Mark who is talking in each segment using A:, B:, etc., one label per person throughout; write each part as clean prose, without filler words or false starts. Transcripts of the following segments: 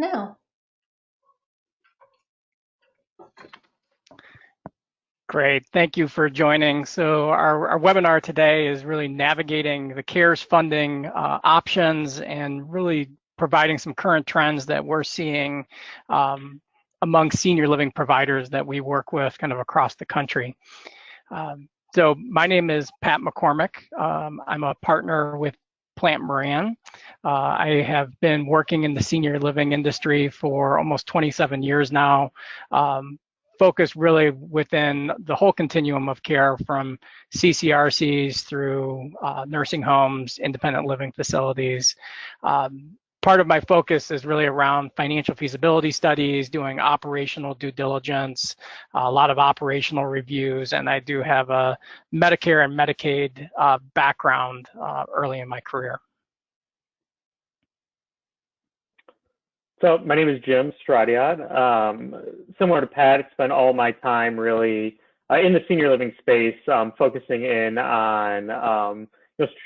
A: now.
B: Great, thank you for joining. So our webinar today is really navigating the CARES funding options and really providing some current trends that we're seeing among senior living providers that we work with kind of across the country. So my name is Pat McCormick. I'm a partner with Plante Moran. I have been working in the senior living industry for almost 27 years now, focused really within the whole continuum of care from CCRCs through nursing homes, independent living facilities. Part of my focus is really around financial feasibility studies, doing operational due diligence, a lot of operational reviews, and I do have a Medicare and Medicaid background early in my career.
C: So my name is Jim Stradiot. Similar to Pat, I spent all my time really in the senior living space, focusing in on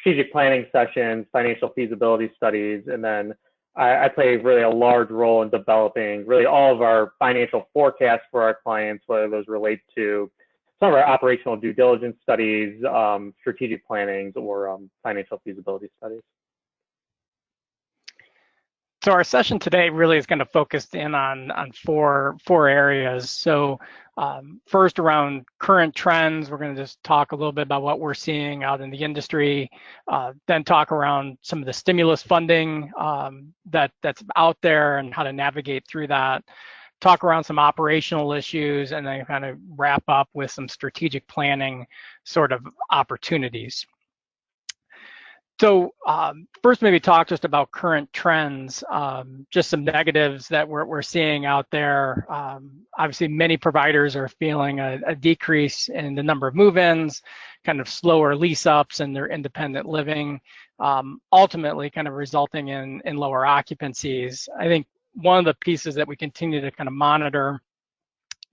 C: strategic planning sessions, financial feasibility studies, and then I play really a large role in developing really all of our financial forecasts for our clients, whether those relate to some of our operational due diligence studies, strategic plannings, or financial feasibility studies.
B: So our session today really is going to focus in on four areas. So first, around current trends, we're going to just talk a little bit about what we're seeing out in the industry, then talk around some of the stimulus funding that's out there and how to navigate through that, talk around some operational issues, and then kind of wrap up with some strategic planning sort of opportunities. So first, maybe talk just about current trends, just some negatives that we're seeing out there. Obviously, many providers are feeling a decrease in the number of move-ins, kind of slower lease-ups in their independent living, ultimately kind of resulting in lower occupancies. I think one of the pieces that we continue to kind of monitor,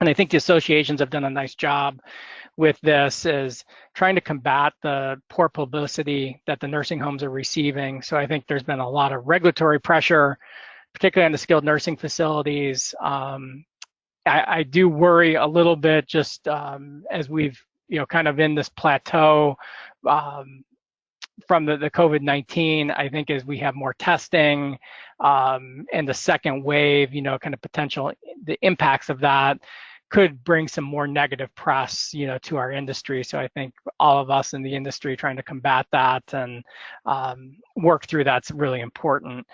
B: and I think the associations have done a nice job with this, is trying to combat the poor publicity that the nursing homes are receiving. So I think there's been a lot of regulatory pressure, particularly on the skilled nursing facilities. I do worry a little bit just as we've, kind of in this plateau from the COVID-19, I think as we have more testing and the second wave, kind of potential, the impacts of that could bring some more negative press, to our industry. So I think all of us in the industry trying to combat that and work through that's really important.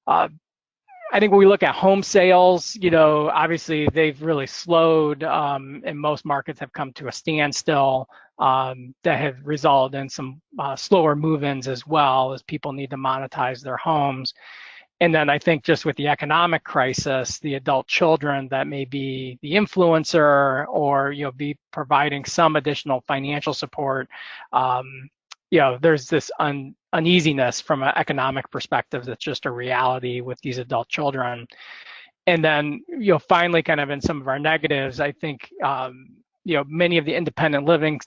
B: I think when we look at home sales, obviously they've really slowed, and most markets have come to a standstill that have resulted in some slower move-ins as well, as people need to monetize their homes. And then I think just with the economic crisis, the adult children that may be the influencer or be providing some additional financial support, there's this uneasiness from an economic perspective that's just a reality with these adult children. And then finally, kind of in some of our negatives, I think many of the independent living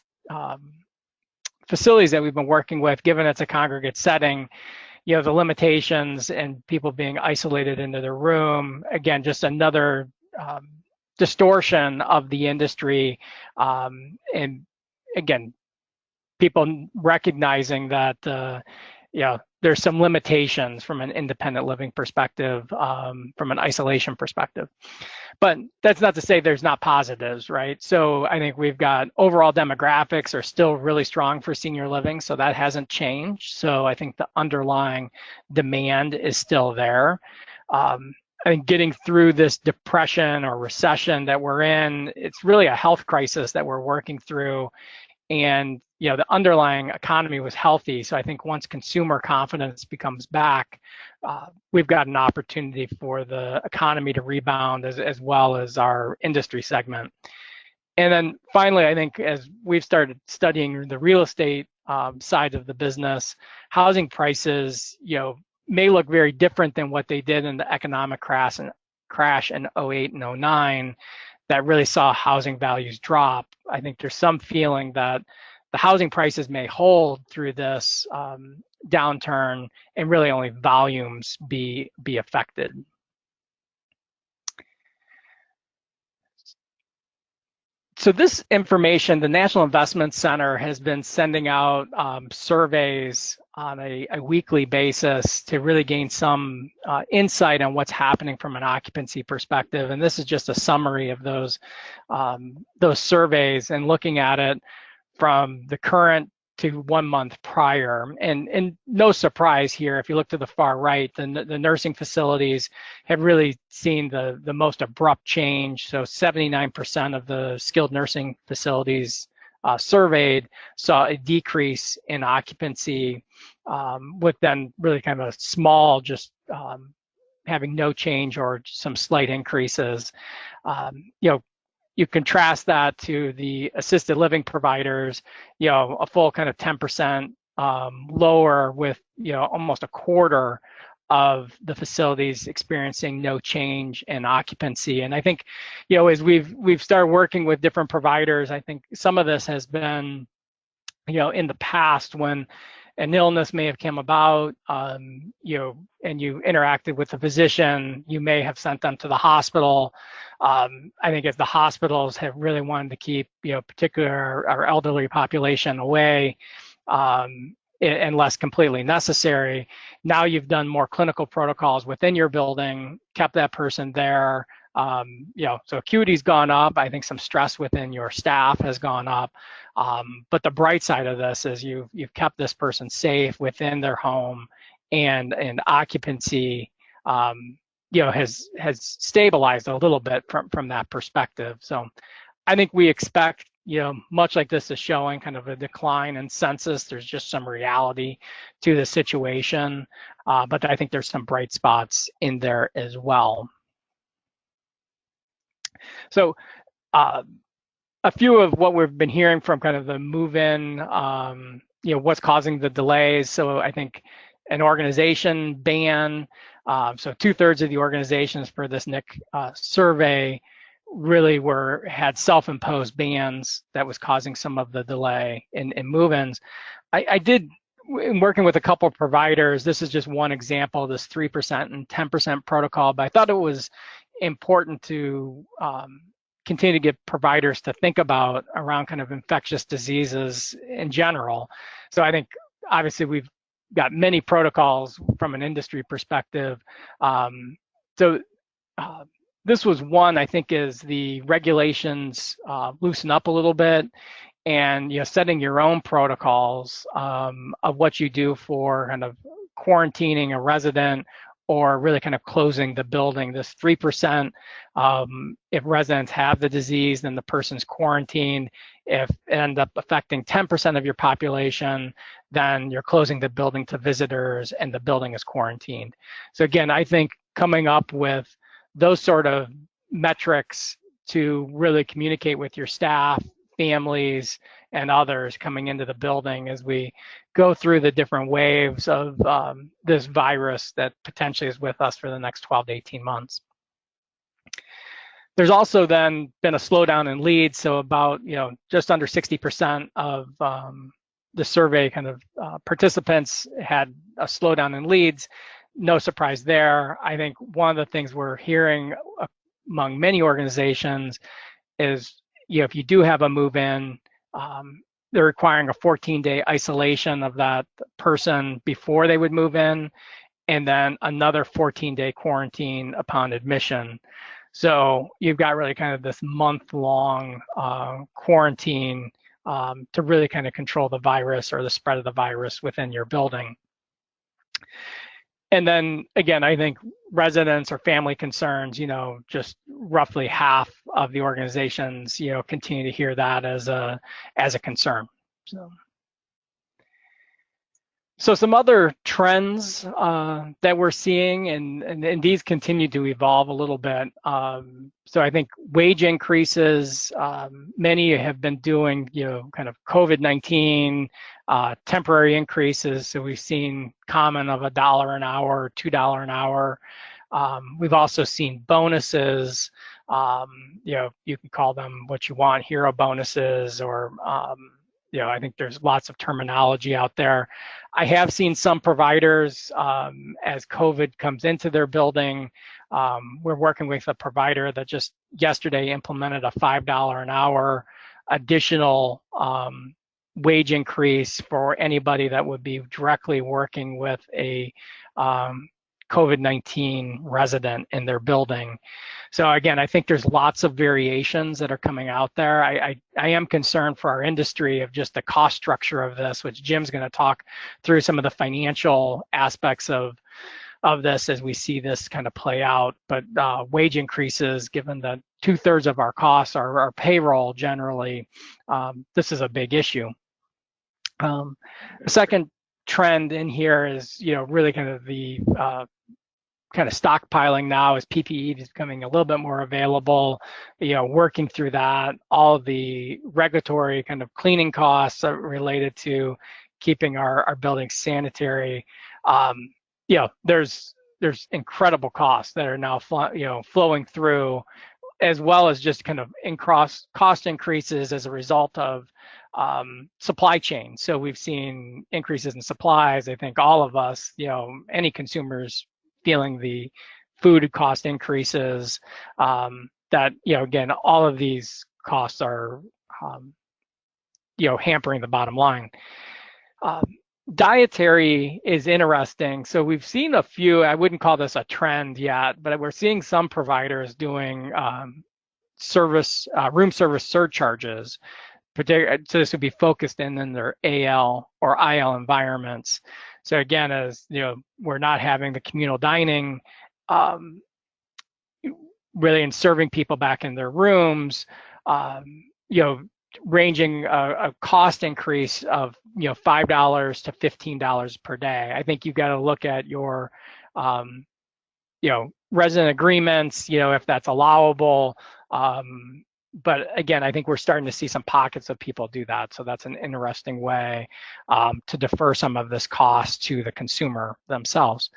B: facilities that we've been working with, given it's a congregate setting, the limitations and people being isolated into their room, again, just distortion of the industry. And again, people recognizing that, there's some limitations from an independent living perspective, from an isolation perspective. But that's not to say there's not positives, right? So I think we've got overall demographics are still really strong for senior living, so that hasn't changed. So I think the underlying demand is still there. I think getting through this depression or recession that we're in, it's really a health crisis that we're working through. And the underlying economy was healthy. So I think once consumer confidence becomes back, we've got an opportunity for the economy to rebound as well as our industry segment. And then finally, I think as we've started studying the real estate side of the business, housing prices, may look very different than what they did in the economic crash in 08 and 09 that really saw housing values drop. I think there's some feeling that the housing prices may hold through this downturn and really only volumes be affected. So this information, the National Investment Center has been sending out surveys on a weekly basis to really gain some insight on what's happening from an occupancy perspective. And this is just a summary of those surveys and looking at it from the current to 1 month prior. And no surprise here, if you look to the far right, the nursing facilities have really seen the most abrupt change. So 79% of the skilled nursing facilities surveyed saw a decrease in occupancy, with then really kind of a small, just having no change or some slight increases. You contrast that to the assisted living providers, a full kind of 10% lower, with almost a quarter of the facilities experiencing no change in occupancy. And I think, as we've started working with different providers, I think some of this has been, in the past when an illness may have come about, and you interacted with the physician, you may have sent them to the hospital. I think as the hospitals have really wanted to keep, particularly our elderly population away, unless completely necessary, now you've done more clinical protocols within your building, kept that person there. So acuity's gone up. I think some stress within your staff has gone up. But the bright side of this is you've kept this person safe within their home, and occupancy, has stabilized a little bit from that perspective. So I think we expect, much like this is showing kind of a decline in census, there's just some reality to the situation. But I think there's some bright spots in there as well. So a few of what we've been hearing from kind of the move-in, what's causing the delays. So I think an organization ban, so 2/3 of the organizations for this NIC survey really had self-imposed bans that was causing some of the delay in move-ins. I did, in working with a couple of providers, this is just one example, this 3% and 10% protocol, but I thought it was important to continue to get providers to think about around kind of infectious diseases in general. So I think obviously we've got many protocols from an industry perspective. This was one, I think, is the regulations loosen up a little bit, and setting your own protocols of what you do for kind of quarantining a resident, or really kind of closing the building. This 3%, if residents have the disease, then the person's quarantined. If it ends up affecting 10% of your population, then you're closing the building to visitors and the building is quarantined. So again, I think coming up with those sort of metrics to really communicate with your staff, families, and others coming into the building as we go through the different waves of this virus that potentially is with us for the next 12 to 18 months. There's also then been a slowdown in leads. So about, just under 60% of the survey kind of participants had a slowdown in leads. No surprise there. I think one of the things we're hearing among many organizations is, if you do have a move-in, they're requiring a 14-day isolation of that person before they would move in, and then another 14-day quarantine upon admission. So you've got really kind of this month-long quarantine to really kind of control the virus or the spread of the virus within your building. And then again, I think residents or family concerns, just roughly half of the organizations, continue to hear that as a concern. So some other trends that we're seeing, and these continue to evolve a little bit. So I think wage increases, many have been doing, kind of COVID-19 temporary increases. So we've seen common of $1 an hour, $2 an hour. We've also seen bonuses. You can call them what you want, hero bonuses, or I think there's lots of terminology out there. I have seen some providers, as COVID comes into their building, we're working with a provider that just yesterday implemented a $5 an hour additional wage increase for anybody that would be directly working with a COVID-19 resident in their building. So again, I think there's lots of variations that are coming out there. I am concerned for our industry of just the cost structure of this, which Jim's going to talk through some of the financial aspects of this as we see this kind of play out. But wage increases, given that 2/3 of our costs are our payroll generally, this is a big issue. The second trend in here is, really kind of the kind of stockpiling now as PPE is becoming a little bit more available, working through that, all the regulatory kind of cleaning costs related to keeping our buildings sanitary. There's incredible costs that are now flowing through, as well as just kind of cost increases as a result of supply chain. So we've seen increases in supplies. I think all of us, any consumers feeling the food cost increases, that, again, all of these costs are, hampering the bottom line. Dietary is interesting. So we've seen a few, I wouldn't call this a trend yet, but we're seeing some providers doing room service surcharges. So this would be focused in their AL or IL environments. So again, as we're not having the communal dining, really, and serving people back in their rooms, ranging a cost increase of $5 to $15 per day. I think you've got to look at your resident agreements, if that's allowable. But again, I think we're starting to see some pockets of people do that. So that's an interesting way to defer some of this cost to the consumer themselves.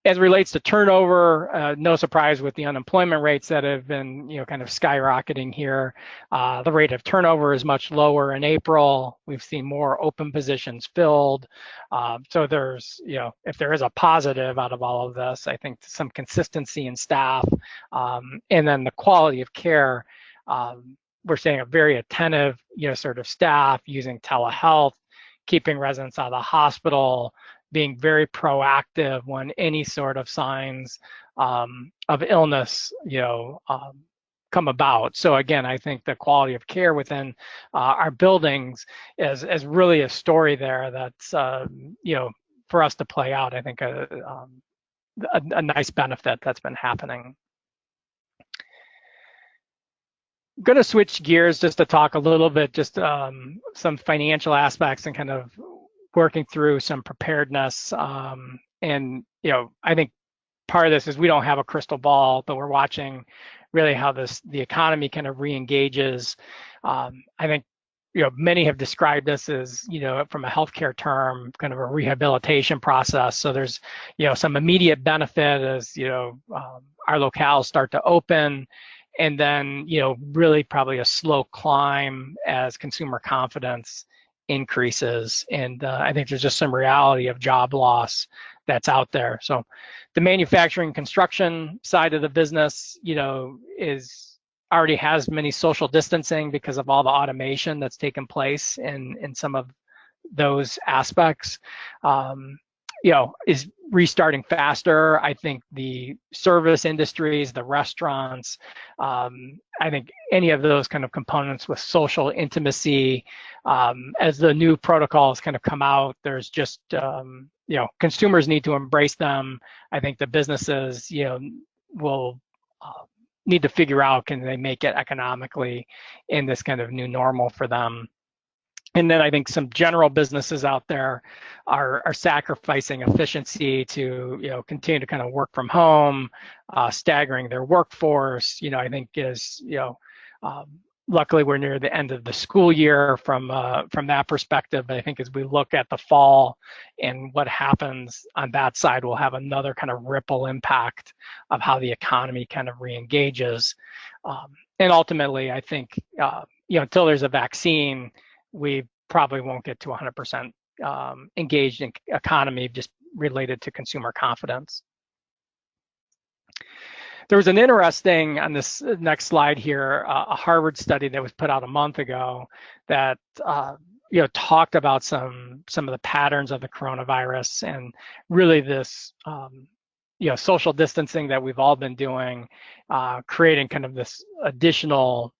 B: As it relates to turnover, no surprise with the unemployment rates that have been, kind of skyrocketing here. The rate of turnover is much lower in April. We've seen more open positions filled. So there's, if there is a positive out of all of this, I think some consistency in staff, and then the quality of care. We're seeing a very attentive, sort of staff using telehealth, keeping residents out of the hospital, being very proactive when any sort of signs of illness, come about. So again, I think the quality of care within our buildings is really a story there that's, for us to play out. I think a nice benefit that's been happening. I'm going to switch gears just to talk a little bit, just some financial aspects and kind of working through some preparedness. And, I think part of this is we don't have a crystal ball, but we're watching really how the economy kind of re-engages. I think, many have described this as, from a healthcare term, kind of a rehabilitation process. So there's, some immediate benefit as, our locales start to open, and then, really probably a slow climb as consumer confidence increases. And I think there's just some reality of job loss that's out there. So the manufacturing construction side of the business, already has many social distancing because of all the automation that's taken place in some of those aspects. Is restarting faster. I think the service industries, the restaurants, I think any of those kind of components with social intimacy, as the new protocols kind of come out, there's just, consumers need to embrace them. I think the businesses, will need to figure out, can they make it economically in this kind of new normal for them. And then I think some general businesses out there are sacrificing efficiency to, continue to kind of work from home, staggering their workforce. I think is, luckily we're near the end of the school year from that perspective. But I think as we look at the fall and what happens on that side, we'll have another kind of ripple impact of how the economy kind of re-engages. And ultimately, I think until there's a vaccine, we probably won't get to 100% engaged in economy just related to consumer confidence. There was an interesting, on this next slide here, a Harvard study that was put out a month ago that talked about some of the patterns of the coronavirus, and really this social distancing that we've all been doing, creating kind of this additional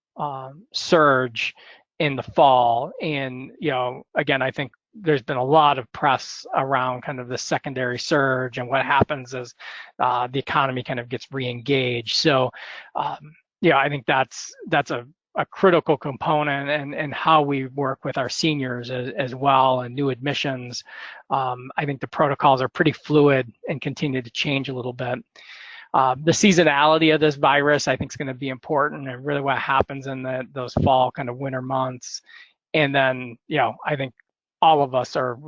B: surge in the fall. And again, I think there's been a lot of press around kind of the secondary surge and what happens as the economy kind of gets re-engaged. So I think that's a critical component, and how we work with our seniors as well, and new admissions. I think the protocols are pretty fluid and continue to change a little bit. The seasonality of this virus, I think, is going to be important, and really what happens in those fall kind of winter months. And then, I think all of us are,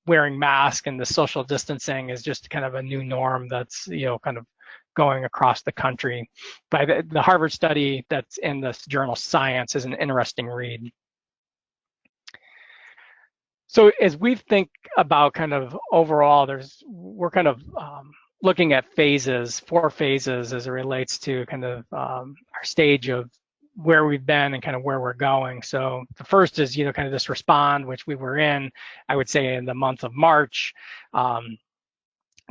B: wearing masks, and the social distancing is just kind of a new norm that's, kind of going across the country. But the Harvard study that's in this journal Science is an interesting read. So as we think about kind of overall, we're kind of looking at 4 phases as it relates to kind of our stage of where we've been and kind of where we're going. So the first is, kind of this respond, which we were in, I would say, in the month of March,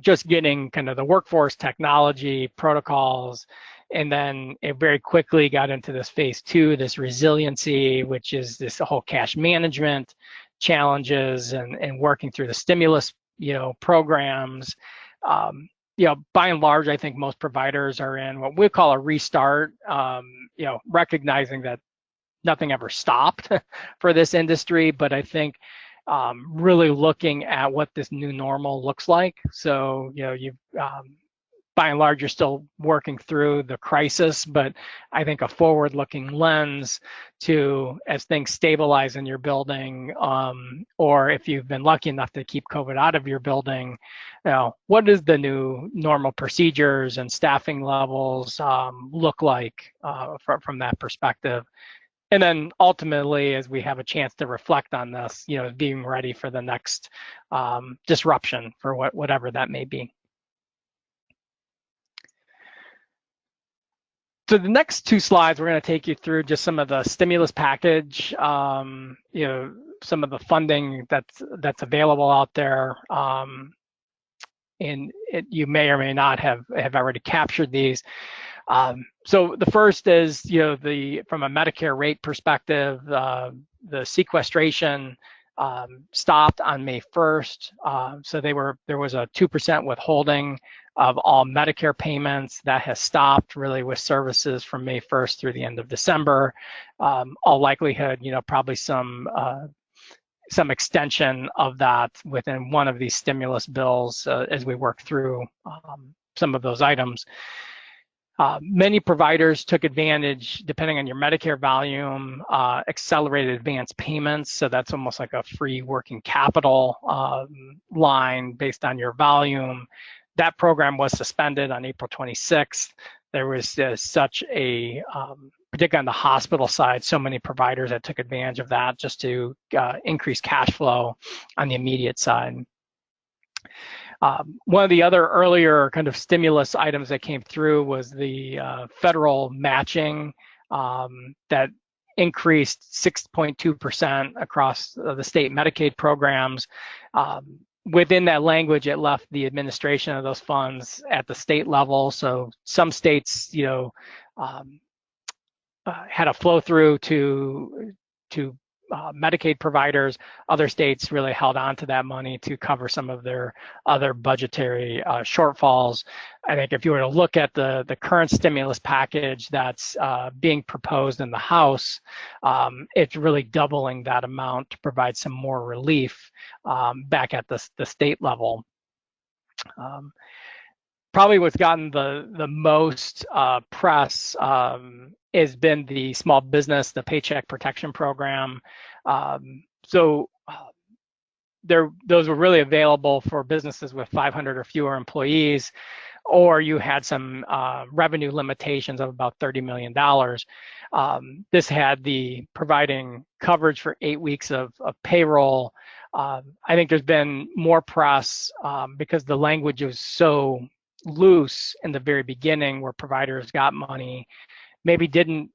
B: just getting kind of the workforce, technology, protocols, and then it very quickly got into this phase 2, this resiliency, which is this whole cash management challenges and working through the stimulus, programs. By and large, I think most providers are in what we call a restart, recognizing that nothing ever stopped for this industry, but I think really looking at what this new normal looks like. So, by and large, you're still working through the crisis, but I think a forward-looking lens to, as things stabilize in your building, or if you've been lucky enough to keep COVID out of your building, what does the new normal procedures and staffing levels look like from that perspective? And then ultimately, as we have a chance to reflect on this, being ready for the next disruption, for whatever that may be. So the next 2 slides, we're going to take you through just some of the stimulus package, some of the funding that's available out there, and you may or may not have already captured these. So the first is, from a Medicare rate perspective, the sequestration stopped on May 1st. So there was a 2% withholding of all Medicare payments. That has stopped really with services from May 1st through the end of December. All likelihood, probably some extension of that within one of these stimulus bills as we work through some of those items. Many providers took advantage, depending on your Medicare volume, accelerated advance payments. So that's almost like a free working capital line based on your volume. That program was suspended on April 26th. There was such a, particularly on the hospital side, so many providers that took advantage of that just to increase cash flow on the immediate side. One of the other earlier kind of stimulus items that came through was the federal matching that increased 6.2% across the state Medicaid programs. Within that language, it left the administration of those funds at the state level. So some states, had a flow through to Medicaid providers. Other states really held on to that money to cover some of their other budgetary shortfalls. I think if you were to look at the current stimulus package that's being proposed in the House, it's really doubling that amount to provide some more relief back at the state level. Probably what's gotten the most press has been the small business, the Paycheck Protection Program. So those were really available for businesses with 500 or fewer employees, or you had some revenue limitations of about $30 million. This had the providing coverage for 8 weeks of payroll. I think there's been more press because the language was so loose in the very beginning, where providers got money, maybe didn't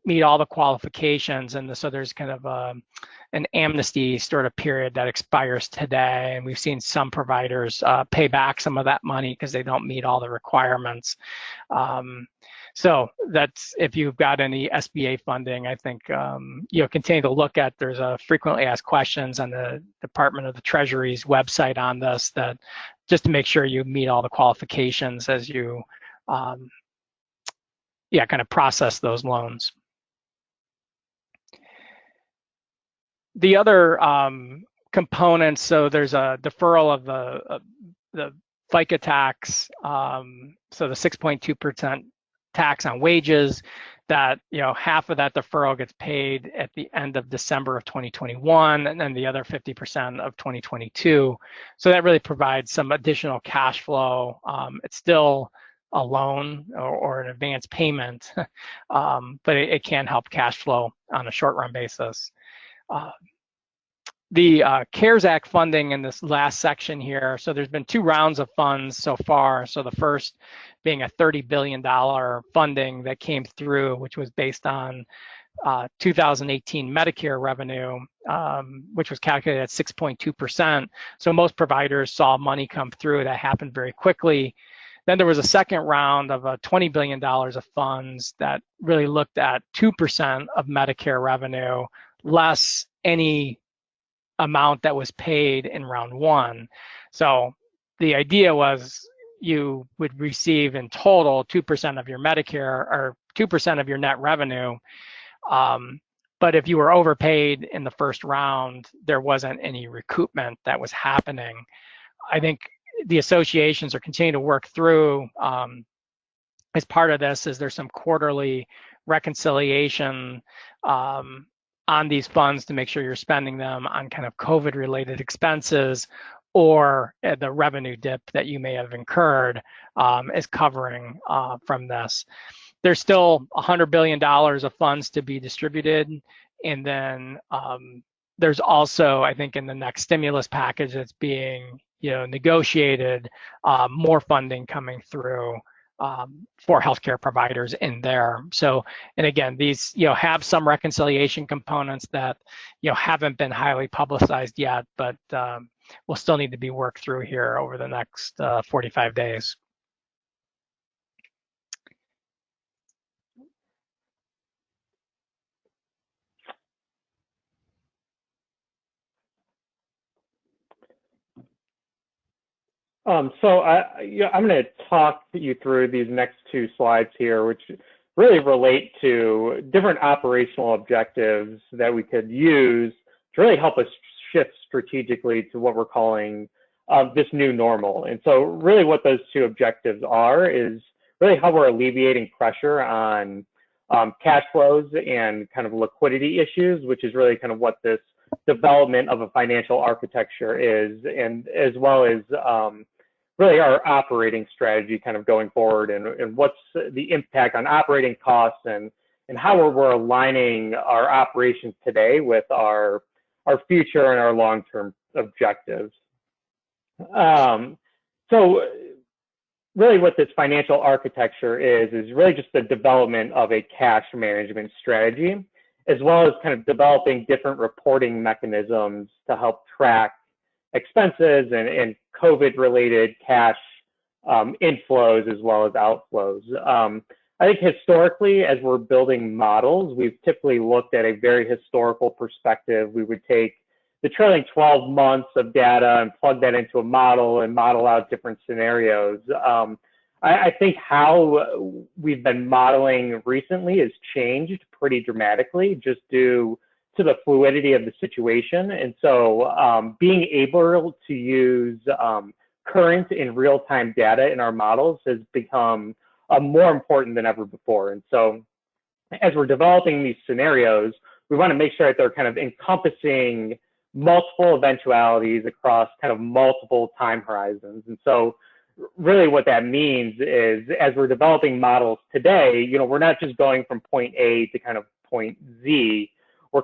B: meet all the qualifications, and so there's kind of an amnesty sort of period that expires today, and we've seen some providers pay back some of that money because they don't meet all the requirements. So that's, if you've got any SBA funding, I think continue to look at. There's a frequently asked questions on the Department of the Treasury's website on this, that just to make sure you meet all the qualifications as you kind of process those loans. The other components, so there's a deferral of the FICA tax, so the 6.2% tax on wages, that half of that deferral gets paid at the end of December of 2021, and then the other 50% of 2022. So that really provides some additional cash flow. It's still a loan or an advance payment, but it can help cash flow on a short-run basis. The CARES Act funding in this last section here, so there's been 2 rounds of funds so far. So the first being a $30 billion funding that came through, which was based on 2018 Medicare revenue, which was calculated at 6.2%. So most providers saw money come through. That happened very quickly. Then there was a second round of $20 billion of funds that really looked at 2% of Medicare revenue, less any amount that was paid in round 1. So the idea was you would receive in total 2% of your Medicare, or 2% of your net revenue. But if you were overpaid in the first round, there wasn't any recoupment that was happening. I think the associations are continuing to work through, as part of this, is there's some quarterly reconciliation on these funds to make sure you're spending them on kind of COVID-related expenses, or the revenue dip that you may have incurred is covering from this. There's still $100 billion of funds to be distributed, and then there's also, I think, in the next stimulus package that's being negotiated, more funding coming through for healthcare providers in there. So, and again, these have some reconciliation components that haven't been highly publicized yet, but will still need to be worked through here over the next 45 days.
C: So I'm going to talk you through these next 2 slides here, which really relate to different operational objectives that we could use to really help us shift strategically to what we're calling this new normal. And so really what those 2 objectives are is really how we're alleviating pressure on cash flows and kind of liquidity issues, which is really kind of what this development of a financial architecture is, and as well as really our operating strategy kind of going forward, and what's the impact on operating costs, and how we're aligning our operations today with our future and our long-term objectives. So really what this financial architecture is really just the development of a cash management strategy, as well as kind of developing different reporting mechanisms to help track expenses and COVID-related cash inflows as well as outflows. I think historically, as we're building models, we've typically looked at a very historical perspective. We would take the trailing 12 months of data and plug that into a model and model out different scenarios. I think how we've been modeling recently has changed pretty dramatically, just due to the fluidity of the situation. And so being able to use current and real-time data in our models has become more important than ever before. And so as we're developing these scenarios, we want to make sure that they're kind of encompassing multiple eventualities across kind of multiple time horizons. And so really what that means is as we're developing models today, we're not just going from point A to kind of point Z, or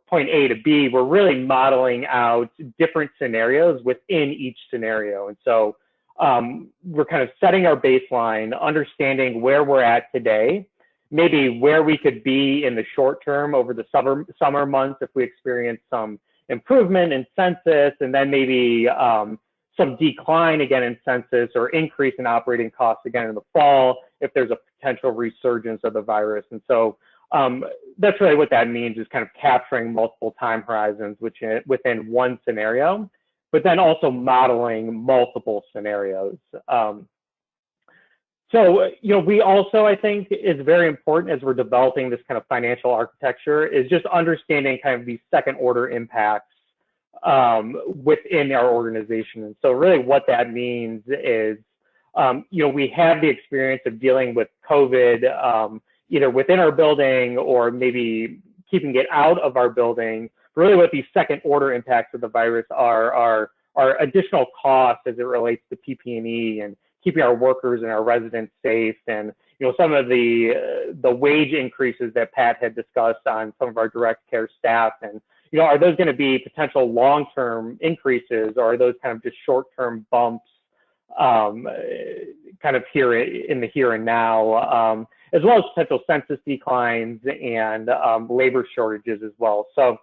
C: point A to B, we're really modeling out different scenarios within each scenario. And so we're kind of setting our baseline, understanding where we're at today, maybe where we could be in the short term over the summer months if we experience some improvement in census, and then maybe some decline again in census or increase in operating costs again in the fall if there's a potential resurgence of the virus. And so that's really what that means, is kind of capturing multiple time horizons within one scenario, but then also modeling multiple scenarios. So, we also, I think, is very important as we're developing this kind of financial architecture, is just understanding kind of these second order impacts within our organization. And so really what that means is, we have the experience of dealing with COVID, either within our building or maybe keeping it out of our building. Really what these second order impacts of the virus are additional costs as it relates to PP&E and keeping our workers and our residents safe, and some of the wage increases that Pat had discussed on some of our direct care staff, and are those going to be potential long-term increases, or are those kind of just short-term bumps, kind of here in the here and now, as well as potential census declines and labor shortages as well. So,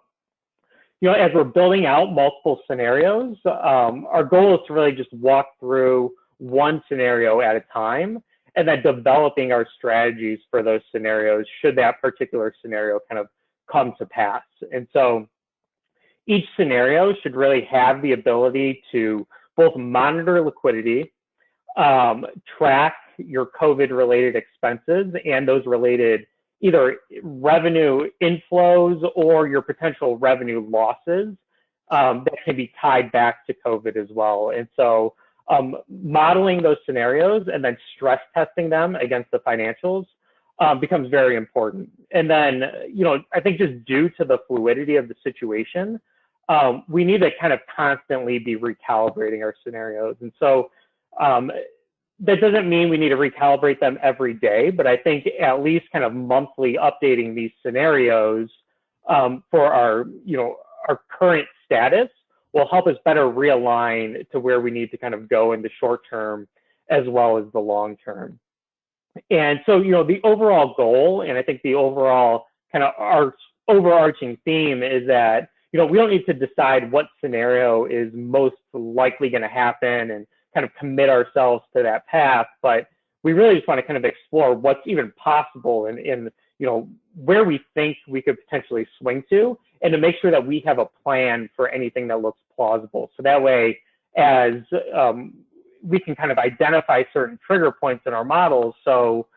C: as we're building out multiple scenarios, our goal is to really just walk through one scenario at a time, and then developing our strategies for those scenarios should that particular scenario kind of come to pass. And so each scenario should really have the ability to both monitor liquidity, track your COVID-related expenses and those related either revenue inflows or your potential revenue losses that can be tied back to COVID as well. And so modeling those scenarios and then stress testing them against the financials becomes very important. And then, I think just due to the fluidity of the situation, we need to kind of constantly be recalibrating our scenarios. And so that doesn't mean we need to recalibrate them every day, but I think at least kind of monthly updating these scenarios for our current status will help us better realign to where we need to kind of go in the short term as well as the long term. And so, the overall goal, and I think the overall kind of our overarching theme is that, we don't need to decide what scenario is most likely going to happen and kind of commit ourselves to that path, but we really just want to kind of explore what's even possible in where we think we could potentially swing to, and to make sure that we have a plan for anything that looks plausible. So that way, as we can kind of identify certain trigger points in our models. So,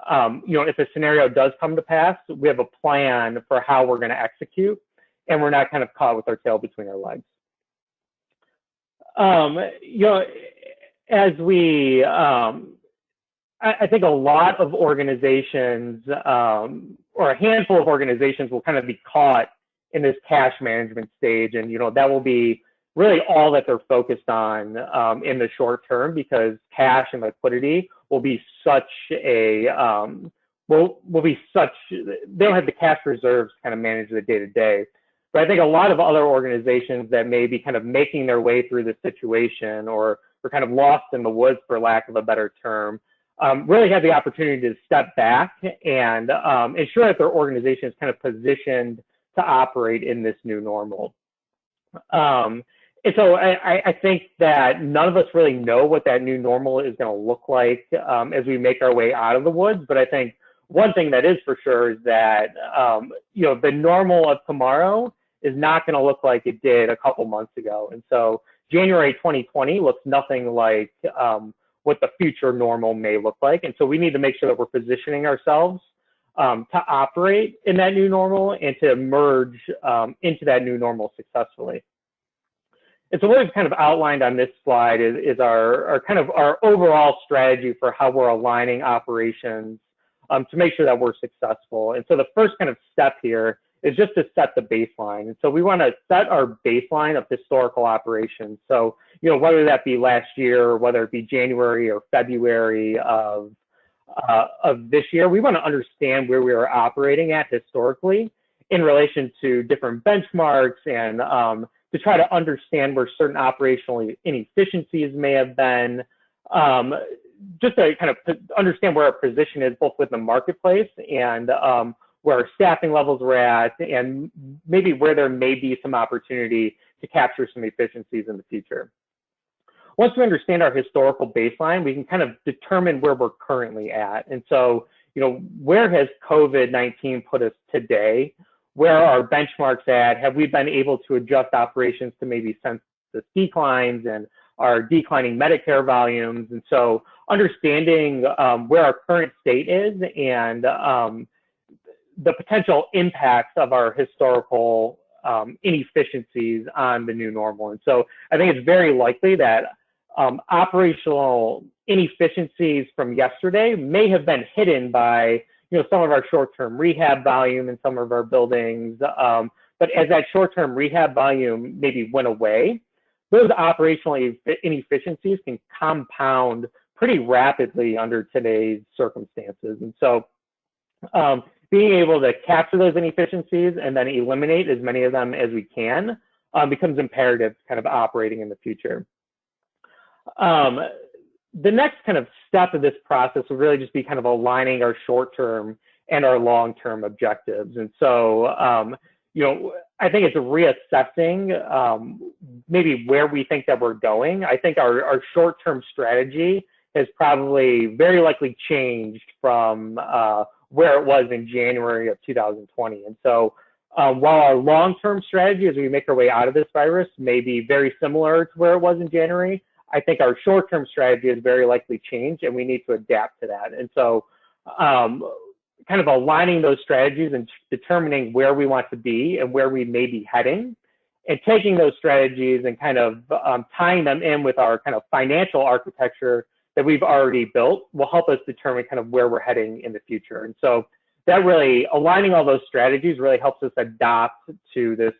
C: if a scenario does come to pass, we have a plan for how we're going to execute, and we're not kind of caught with our tail between our legs. As we, I think a lot of organizations, or a handful of organizations, will kind of be caught in this cash management stage, and that will be really all that they're focused on in the short term, because cash and liquidity will be such a they don't have the cash reserves to kind of manage the day-to-day. But I think a lot of other organizations that may be kind of making their way through the situation, or kind of lost in the woods, for lack of a better term, really have the opportunity to step back and ensure that their organization is kind of positioned to operate in this new normal. And so I think that none of us really know what that new normal is going to look like as we make our way out of the woods. But I think one thing that is for sure is that, the normal of tomorrow is not going to look like it did a couple months ago. And so January 2020 looks nothing like what the future normal may look like. And so we need to make sure that we're positioning ourselves to operate in that new normal and to emerge into that new normal successfully. And so what we've kind of outlined on this slide is our kind of our overall strategy for how we're aligning operations to make sure that we're successful. And so the first kind of step here is just to set the baseline. And so we want to set our baseline of historical operations. So, whether that be last year, or whether it be January or February of this year, we want to understand where we are operating at historically in relation to different benchmarks, and to try to understand where certain operational inefficiencies may have been, just to kind of understand where our position is both with the marketplace and where our staffing levels were at, and maybe where there may be some opportunity to capture some efficiencies in the future. Once we understand our historical baseline, we can kind of determine where we're currently at. And so, where has COVID-19 put us today? Where are our benchmarks at? Have we been able to adjust operations to maybe census declines and our declining Medicare volumes? And so understanding where our current state is, and the potential impacts of our historical inefficiencies on the new normal. And so I think it's very likely that operational inefficiencies from yesterday may have been hidden by some of our short-term rehab volume in some of our buildings. But as that short-term rehab volume maybe went away, those operational inefficiencies can compound pretty rapidly under today's circumstances. And so being able to capture those inefficiencies and then eliminate as many of them as we can becomes imperative kind of operating in the future. The next kind of step of this process will really just be kind of aligning our short-term and our long-term objectives. And so, I think it's reassessing maybe where we think that we're going. I think our short-term strategy has probably very likely changed from where it was in January of 2020. And so while our long-term strategy as we make our way out of this virus may be very similar to where it was in January, I think our short-term strategy has very likely changed, and we need to adapt to that. And so kind of aligning those strategies and determining where we want to be and where we may be heading, and taking those strategies and kind of tying them in with our kind of financial architecture that we've already built will help us determine kind of where we're heading in the future. And so that really, aligning all those strategies really helps us adapt to this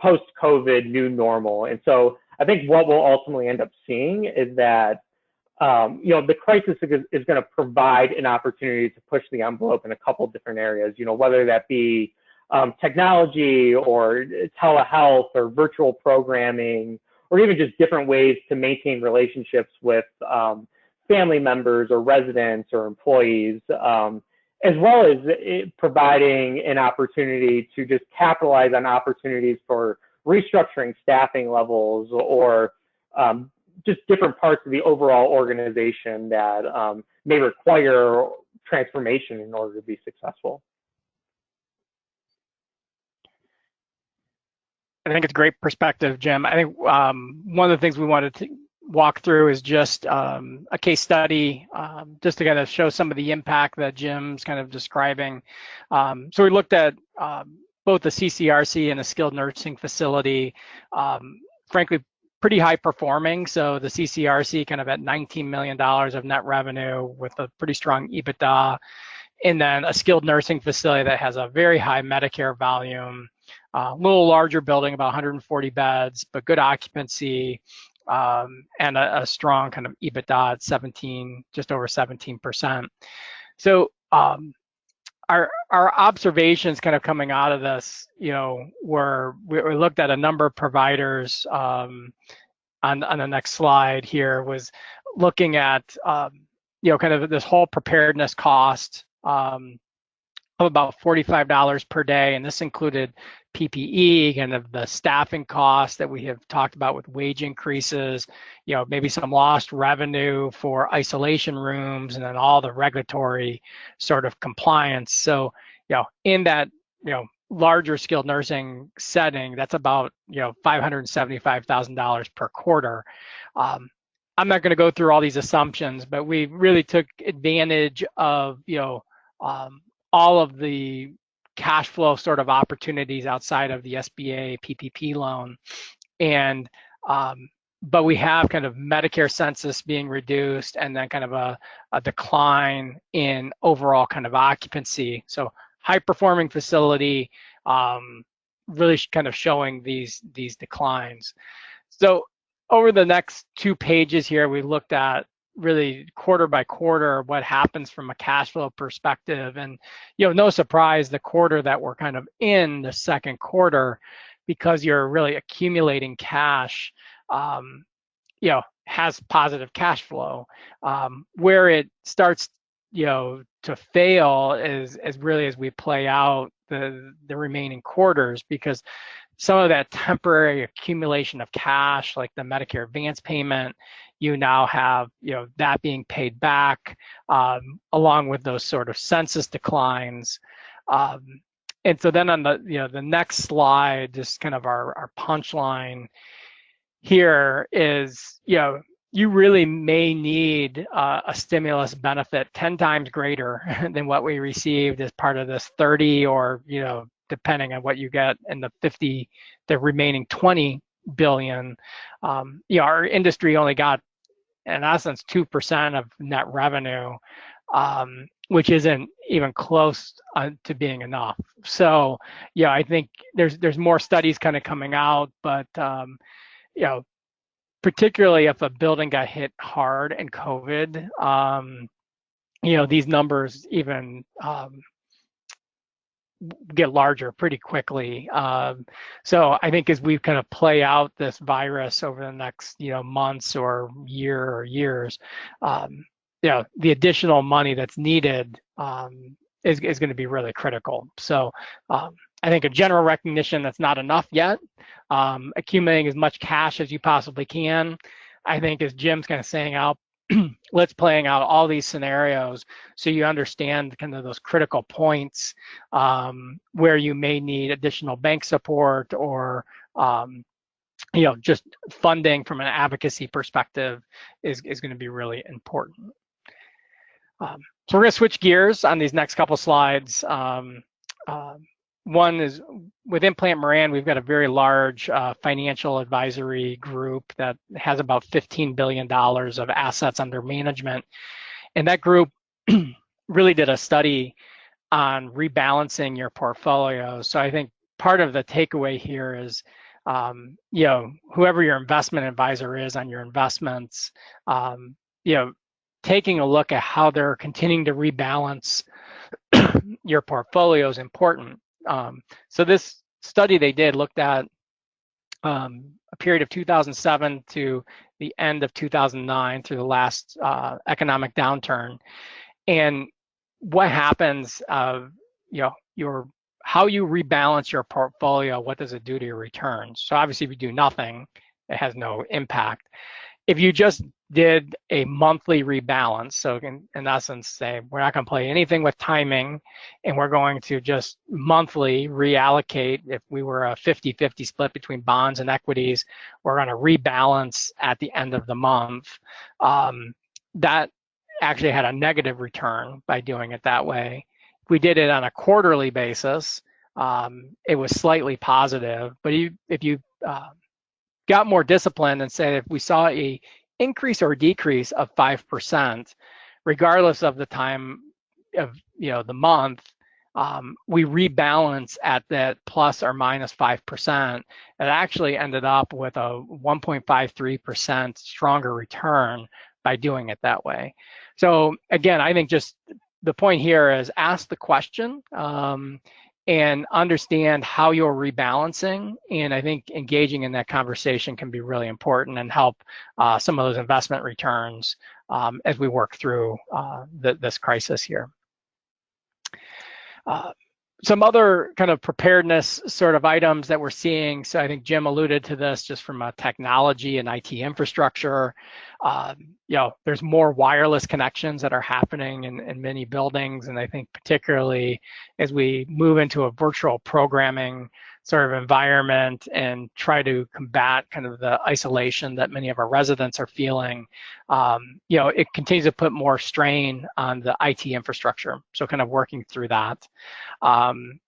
C: post-COVID new normal. And so I think what we'll ultimately end up seeing is that, the crisis is going to provide an opportunity to push the envelope in a couple different areas, whether that be technology or telehealth or virtual programming, or even just different ways to maintain relationships with family members or residents or employees, as well as providing an opportunity to just capitalize on opportunities for restructuring staffing levels, or just different parts of the overall organization that may require transformation in order to be successful.
B: I think it's a great perspective, Jim. I think one of the things we wanted to walk through is just a case study, just to kind of show some of the impact that Jim's kind of describing. So we looked at both the CCRC and a skilled nursing facility, frankly, pretty high performing. So the CCRC kind of at $19 million of net revenue with a pretty strong EBITDA, and then a skilled nursing facility that has a very high Medicare volume, a little larger building, about 140 beds, but good occupancy, and a strong kind of EBITDA at just over 17%. So our observations kind of coming out of this, were we looked at a number of providers. On the next slide here was looking at kind of this whole preparedness cost of about $45 per day, and this included PPE, kind of the staffing costs that we have talked about with wage increases, maybe some lost revenue for isolation rooms, and then all the regulatory sort of compliance. So, in that, larger skilled nursing setting, that's about, $575,000 per quarter. I'm not going to go through all these assumptions, but we really took advantage of, all of the cash flow sort of opportunities outside of the SBA PPP loan. And, but we have kind of Medicare census being reduced, and then kind of a decline in overall kind of occupancy. So high performing facility, really kind of showing these declines. So over the next 2 pages here, we looked at really quarter by quarter what happens from a cash flow perspective. And, no surprise, the quarter that we're kind of in, the second quarter, because you're really accumulating cash, has positive cash flow. Where it starts, to fail is really as we play out the remaining quarters, because some of that temporary accumulation of cash, like the Medicare advance payment, you now have, that being paid back, along with those sort of census declines. And so then on the, the next slide, just kind of our punchline here is, you really may need a stimulus benefit 10 times greater than what we received as part of this 30, or, depending on what you get in the remaining 20 billion. Our industry only got, in essence, 2% of net revenue, which isn't even close to being enough. So, I think there's more studies kind of coming out, but particularly if a building got hit hard in COVID, these numbers even get larger pretty quickly. So I think as we kind of play out this virus over the next, months or years, the additional money that's needed is going to be really critical. So I think a general recognition that's not enough yet, accumulating as much cash as you possibly can. I think, as Jim's kind of saying out, let's playing out all these scenarios so you understand kind of those critical points where you may need additional bank support, or just funding from an advocacy perspective is going to be really important. So we're going to switch gears on these next couple slides. One is within Plante Moran, we've got a very large financial advisory group that has about $15 billion of assets under management. And that group really did a study on rebalancing your portfolio. So I think part of the takeaway here is, whoever your investment advisor is on your investments, taking a look at how they're continuing to rebalance your portfolio is important. So this study they did looked at a period of 2007 to the end of 2009 through the last economic downturn, and what happens, how you rebalance your portfolio, what does it do to your returns? So obviously, if you do nothing, it has no impact. If you just did a monthly rebalance, so in essence, say we're not going to play anything with timing, and we're going to just monthly reallocate. If we were a 50-50 split between bonds and equities, we're going to rebalance at the end of the month. That actually had a negative return by doing it that way. If we did it on a quarterly basis, it was slightly positive. But if you got more disciplined and said, if we saw a increase or decrease of 5%, regardless of the time of the month, we rebalance at that plus or minus 5%. It actually ended up with a 1.53% stronger return by doing it that way. So again, I think just the point here is ask the question and understand how you're rebalancing. And I think engaging in that conversation can be really important and help some of those investment returns as we work through this crisis here. Some other kind of preparedness sort of items that we're seeing. So I think Jim alluded to this just from a technology and IT infrastructure. There's more wireless connections that are happening in many buildings. And I think particularly as we move into a virtual programming sort of environment and try to combat kind of the isolation that many of our residents are feeling, it continues to put more strain on the IT infrastructure. So kind of working through that. And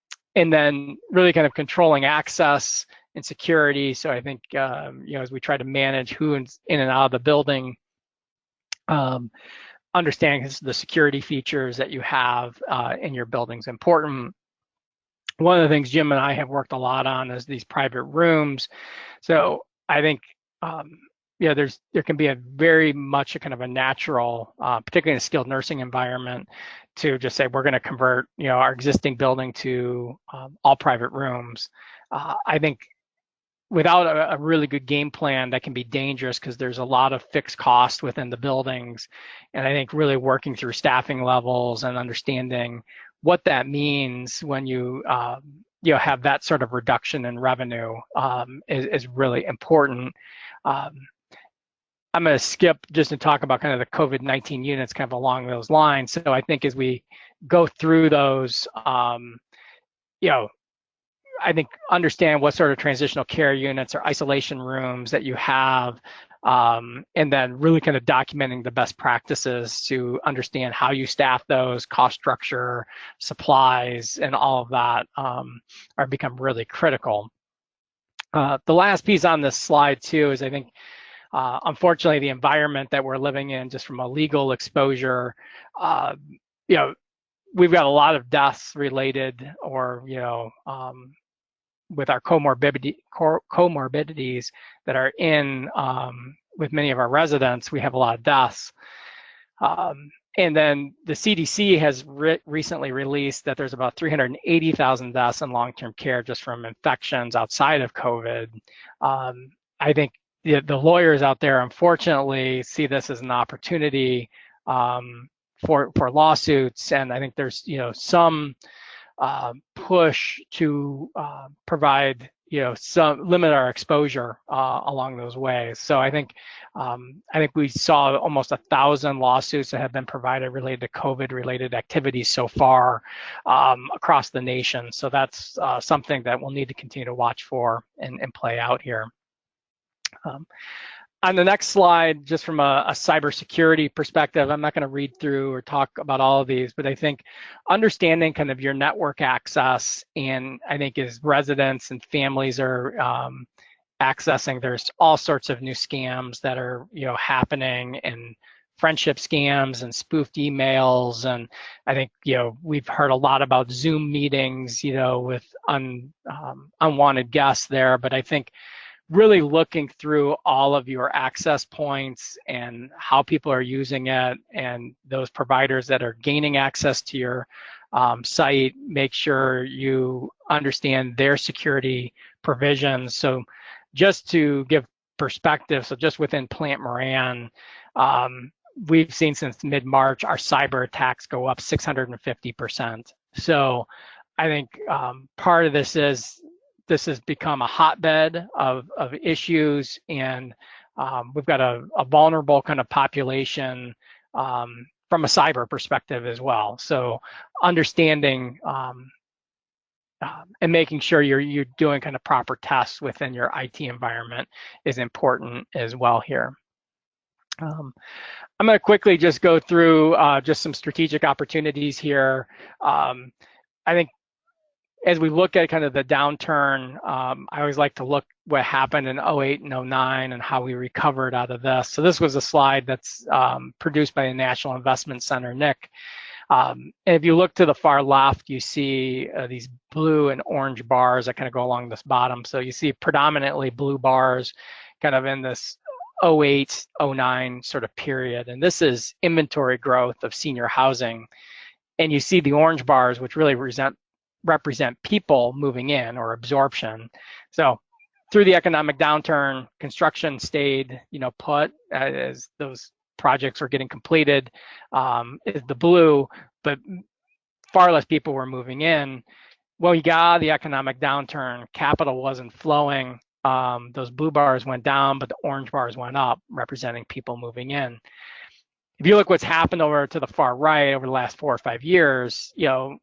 B: then really kind of controlling access and security. So I think, as we try to manage who's in and out of the building, understanding the security features that you have in your building is important. one of the things Jim and I have worked a lot on is these private rooms. So I think, yeah, there can be a very much a kind of a natural, particularly in a skilled nursing environment, to just say we're going to convert, our existing building to all private rooms. I think without a really good game plan, that can be dangerous because there's a lot of fixed cost within the buildings. And I think really working through staffing levels and understanding what that means when you have that sort of reduction in revenue is really important. I'm going to skip just to talk about kind of the COVID-19 units kind of along those lines. So I think as we go through those, I think understand what sort of transitional care units or isolation rooms that you have, and then really kind of documenting the best practices to understand how you staff those, cost structure, supplies, and all of that are become really critical. The last piece on this slide too is I think, unfortunately, the environment that we're living in, just from a legal exposure, we've got a lot of deaths related or, with our comorbidities that are in with many of our residents, we have a lot of deaths. And then the CDC has recently released that there's about 380,000 deaths in long-term care just from infections outside of COVID. I think the lawyers out there, unfortunately, see this as an opportunity for lawsuits, and I think there's some push to provide some limit our exposure along those ways. So I think we saw almost 1,000 lawsuits that have been provided related to COVID related activities so far across the nation. So that's something that we'll need to continue to watch for and play out here. On the next slide, just from a cybersecurity perspective, I'm not going to read through or talk about all of these, but I think understanding kind of your network access, and I think as residents and families are accessing, there's all sorts of new scams that are happening, and friendship scams and spoofed emails, and I think we've heard a lot about Zoom meetings with unwanted guests there, but I think really looking through all of your access points and how people are using it, and those providers that are gaining access to your site, make sure you understand their security provisions. So just to give perspective, so just within Plante Moran, we've seen since mid-March our cyber attacks go up 650%. So I think part of this is has become a hotbed of issues, and we've got a vulnerable kind of population from a cyber perspective as well. So understanding and making sure you're doing kind of proper tests within your IT environment is important as well here. I'm going to quickly just go through just some strategic opportunities here. I think as we look at kind of the downturn, I always like to look what happened in 08 and 09 and how we recovered out of this. So this was a slide that's produced by the National Investment Center, NIC. And if you look to the far left, you see these blue and orange bars that kind of go along this bottom. So you see predominantly blue bars kind of in this 08, 09 sort of period. And this is inventory growth of senior housing. And you see the orange bars, which really represent people moving in or absorption. So through the economic downturn, construction stayed, put as those projects were getting completed, is the blue, but far less people were moving in. When we got the economic downturn, capital wasn't flowing. Those blue bars went down, but the orange bars went up, representing people moving in. If you look what's happened over to the far right over the last 4 or 5 years,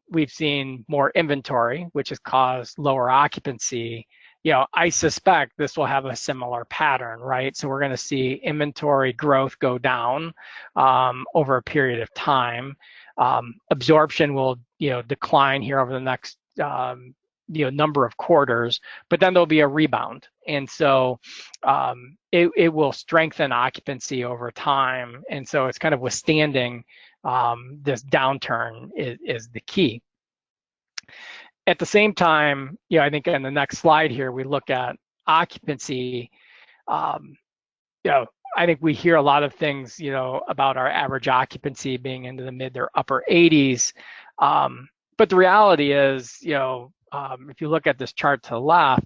B: we've seen more inventory, which has caused lower occupancy. I suspect this will have a similar pattern, right? So we're going to see inventory growth go down over a period of time. Absorption will, decline here over the next number of quarters, but then there'll be a rebound. And so it will strengthen occupancy over time. And so it's kind of withstanding this downturn is the key. At the same time, I think in the next slide here, we look at occupancy. Um, I think we hear a lot of things, about our average occupancy being into the mid or upper 80s. But the reality is, if you look at this chart to the left,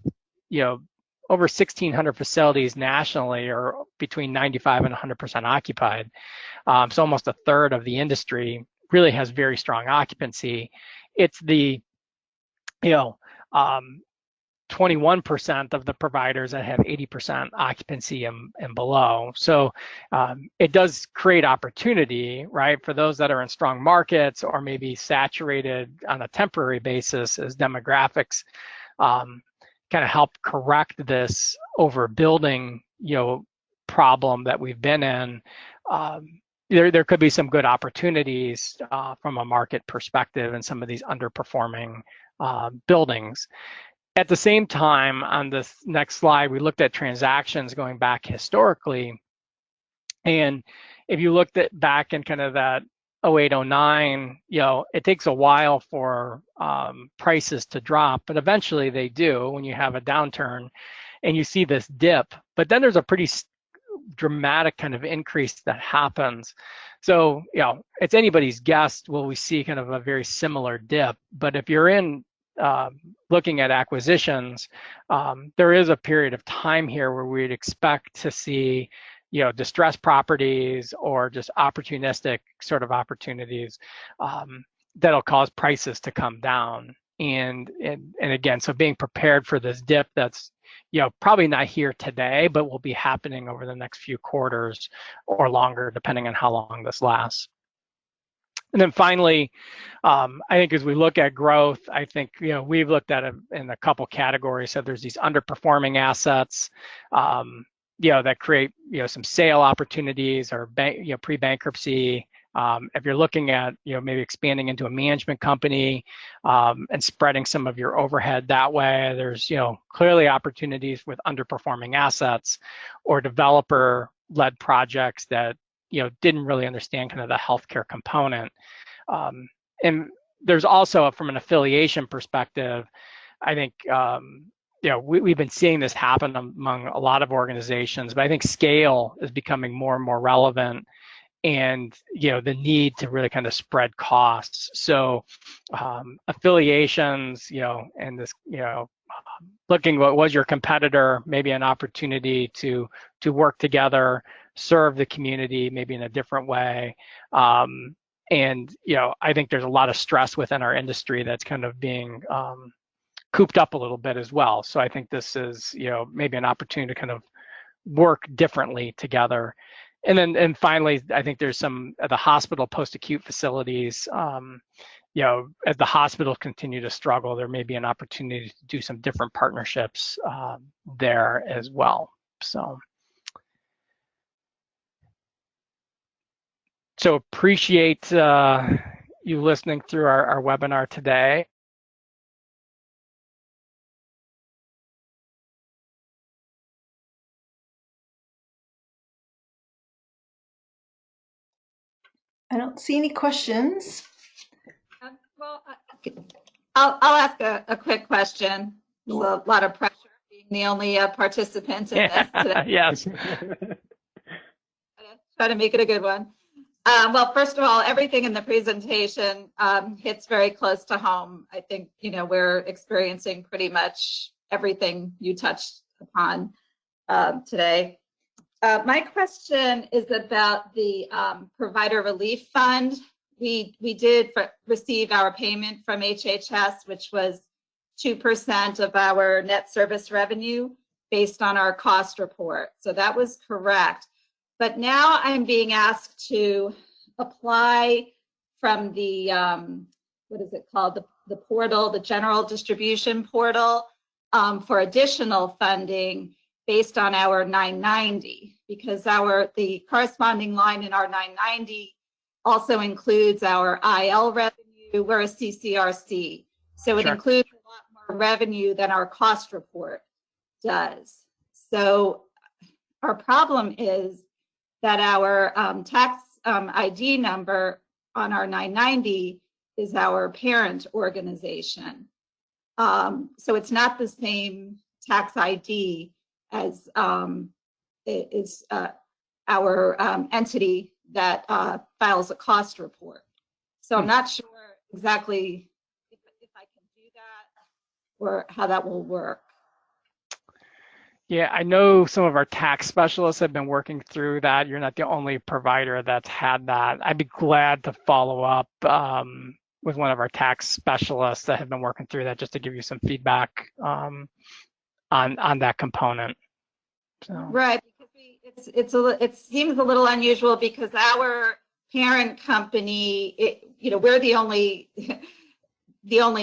B: over 1,600 facilities nationally are between 95 and 100% occupied. So almost a third of the industry really has very strong occupancy. It's the, 21% of the providers that have 80% occupancy and below. So it does create opportunity, right, for those that are in strong markets or maybe saturated on a temporary basis as demographics kind of help correct this overbuilding, problem that we've been in. There could be some good opportunities from a market perspective in some of these underperforming buildings. At the same time, on this next slide, we looked at transactions going back historically. And if you looked at back in kind of that 08, 09, it takes a while for prices to drop, but eventually they do when you have a downturn and you see this dip. But then there's a pretty dramatic kind of increase that happens. So, it's anybody's guess, will we see kind of a very similar dip? But if you're in looking at acquisitions, there is a period of time here where we'd expect to see, distressed properties or just opportunistic sort of opportunities that'll cause prices to come down. And again, so being prepared for this dip that's, probably not here today, but will be happening over the next few quarters or longer, depending on how long this lasts. And then finally, I think as we look at growth, I think, we've looked at it in a couple categories. So there's these underperforming assets, that create, some sale opportunities or pre-bankruptcy. If you're looking at, maybe expanding into a management company and spreading some of your overhead that way, there's, clearly opportunities with underperforming assets or developer-led projects that, didn't really understand kind of the healthcare component. And there's also, from an affiliation perspective, I think, we've been seeing this happen among a lot of organizations, but I think scale is becoming more and more relevant, and the need to really kind of spread costs. So affiliations, and this, looking what was your competitor, maybe an opportunity to work together, serve the community maybe in a different way. And I think there's a lot of stress within our industry that's kind of being cooped up a little bit as well. So I think this is maybe an opportunity to kind of work differently together. And finally, I think there's some at the hospital post-acute facilities. As the hospitals continue to struggle, there may be an opportunity to do some different partnerships there as well. So appreciate you listening through our webinar today.
A: I don't see any questions.
D: Well, I'll ask a quick question. There's a lot of pressure being the only participant in this today.
B: Yes.
D: Try to make it a good one. Well, first of all, everything in the presentation hits very close to home. I think, we're experiencing pretty much everything you touched upon today. My question is about the Provider Relief Fund. We did receive our payment from HHS, which was 2% of our net service revenue based on our cost report. So that was correct. But now I'm being asked to apply from the, what is it called? The portal, the general distribution portal, for additional funding based on our 990, because the corresponding line in our 990 also includes our IL revenue. We're a CCRC, so it includes a lot more revenue than our cost report does. So our problem is that our tax ID number on our 990 is our parent organization. So it's not the same tax ID as is our entity that files a cost report. So I'm not sure exactly if I can do that or how that will work.
B: Yeah, I know some of our tax specialists have been working through that. You're not the only provider that's had that. I'd be glad to follow up with one of our tax specialists that have been working through that, just to give you some feedback on that component. So.
D: Right, because it seems a little unusual because our parent company, we're the only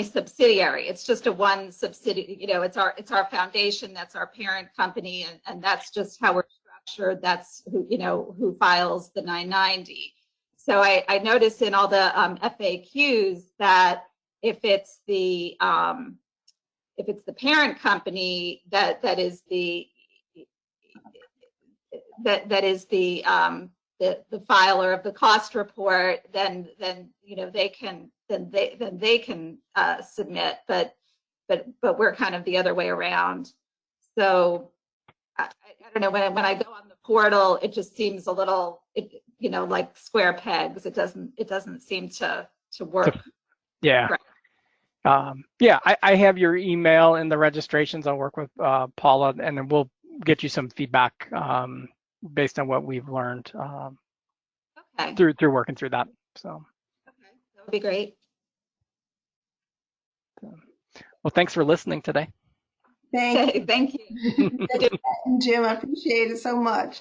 D: subsidiary. It's just a one subsidiary. It's our foundation. That's our parent company, and that's just how we're structured. That's who files the 990. So I noticed in all the FAQs that if it's the parent company that is the filer of the cost report, then they can submit, but we're kind of the other way around. So I don't know, when I go on the portal, it just seems a little like square pegs. It doesn't seem to work.
B: Yeah.
D: Right.
B: Yeah, I have your email in the registrations. I'll work with Paula, and then we'll get you some feedback based on what we've learned
D: Okay.
B: through working through that. So.
D: Okay, that would be great.
B: Well, thanks for listening today.
A: Thank you.
D: Thank you.
A: Jim, I appreciate it so much.